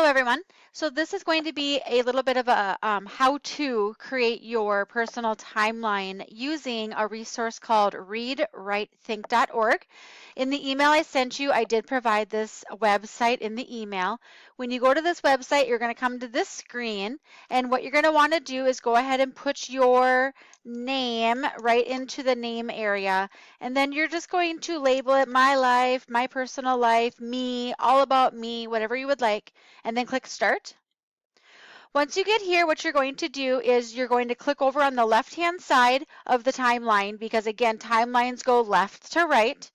everyone. So this is going to be a little bit of a how to create your personal timeline using a resource called readwritethink.org. In the email I sent you, I did provide this website in the email. When you go to this website, you're going to come to this screen, and what you're going to want to do is go ahead and put your name right into the name area, and then you're just going to label it my life, my personal life, me, all about me, whatever you would like, and then click start. Once you get here, what you're going to do is you're going to click over on the left-hand side of the timeline, because again, timelines go left to right,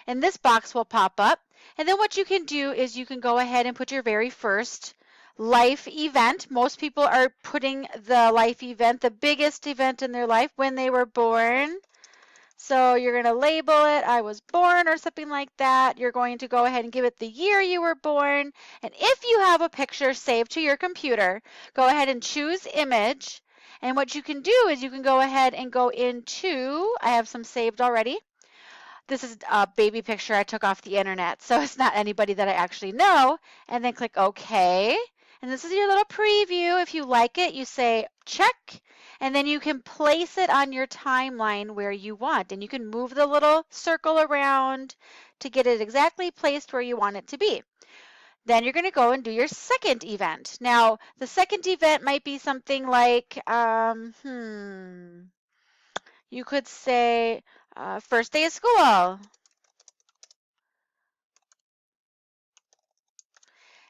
and this box will pop up. And then what you can do is you can go ahead and put your very first life event. Most people are putting the life event, the biggest event in their life, when they were born. So you're going to label it, I was born, or something like that. You're going to go ahead and give it the year you were born. And if you have a picture saved to your computer, go ahead and choose image. And what you can do is you can go ahead and go into, I have some saved already. This is a baby picture I took off the internet, so it's not anybody that I actually know. And then click OK. And this is your little preview. If you like it, you say check, and then you can place it on your timeline where you want. And you can move the little circle around to get it exactly placed where you want it to be. Then you're going to go and do your second event. Now, the second event might be something like, you could say first day of school.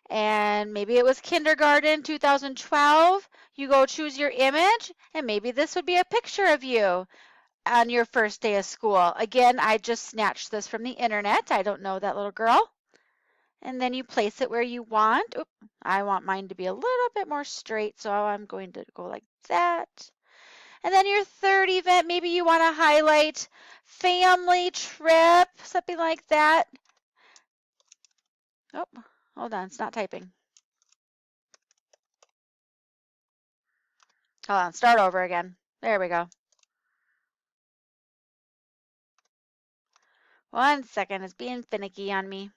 And maybe it was kindergarten 2012. You go choose your image, and maybe this would be a picture of you on your first day of school. Again, I just snatched this from the internet. I don't know that little girl. And then you place it where you want. Oop, I want mine to be a little bit more straight, so I'm going to go like that. And then your third event, maybe you want to highlight family trip, something like that. Oh, hold on, it's not typing. Hold on, start over again. There we go. 1 second, it's being finicky on me.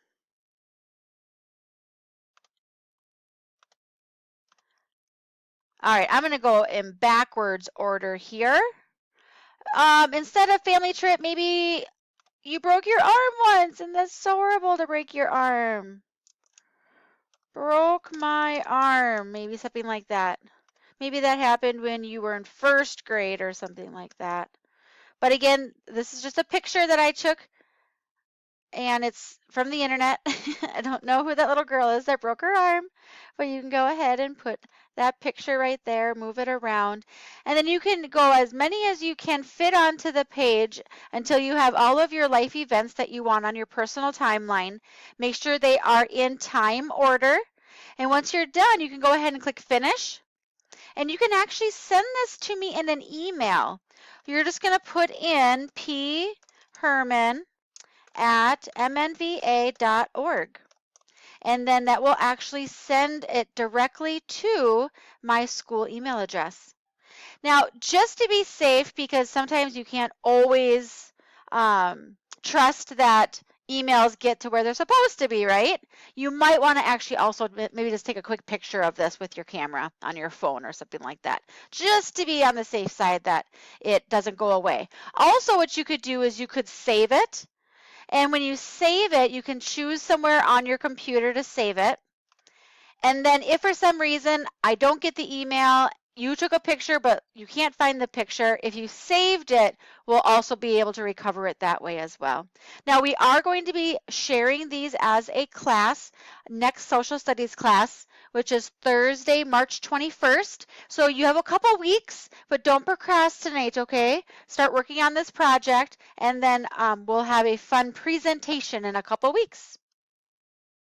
All right, I'm gonna go in backwards order here. Instead of family trip, maybe you broke your arm once, and that's so horrible to break your arm. Broke my arm, maybe something like that. Maybe that happened when you were in first grade or something like that. But again, this is just a picture that I took, and it's from the internet. I don't know who that little girl is that broke her arm, but you can go ahead and put that picture right there, move it around, and then you can go as many as you can fit onto the page until you have all of your life events that you want on your personal timeline. Make sure they are in time order, and once you're done, you can go ahead and click finish, and you can actually send this to me in an email. You're just going to put in pherman@mnva.org. And then that will actually send it directly to my school email address. Now, just to be safe, because sometimes you can't always trust that emails get to where they're supposed to be, right? You might want to actually also maybe just take a quick picture of this with your camera on your phone or something like that, just to be on the safe side that it doesn't go away. Also, what you could do is you could save it. And when you save it, you can choose somewhere on your computer to save it. And then if for some reason I don't get the email, you took a picture, but you can't find the picture, if you saved it, we'll also be able to recover it that way as well. Now, we are going to be sharing these as a class, next social studies class, which is Thursday, March 21st. So you have a couple weeks, but don't procrastinate, okay? Start working on this project, and then we'll have a fun presentation in a couple weeks.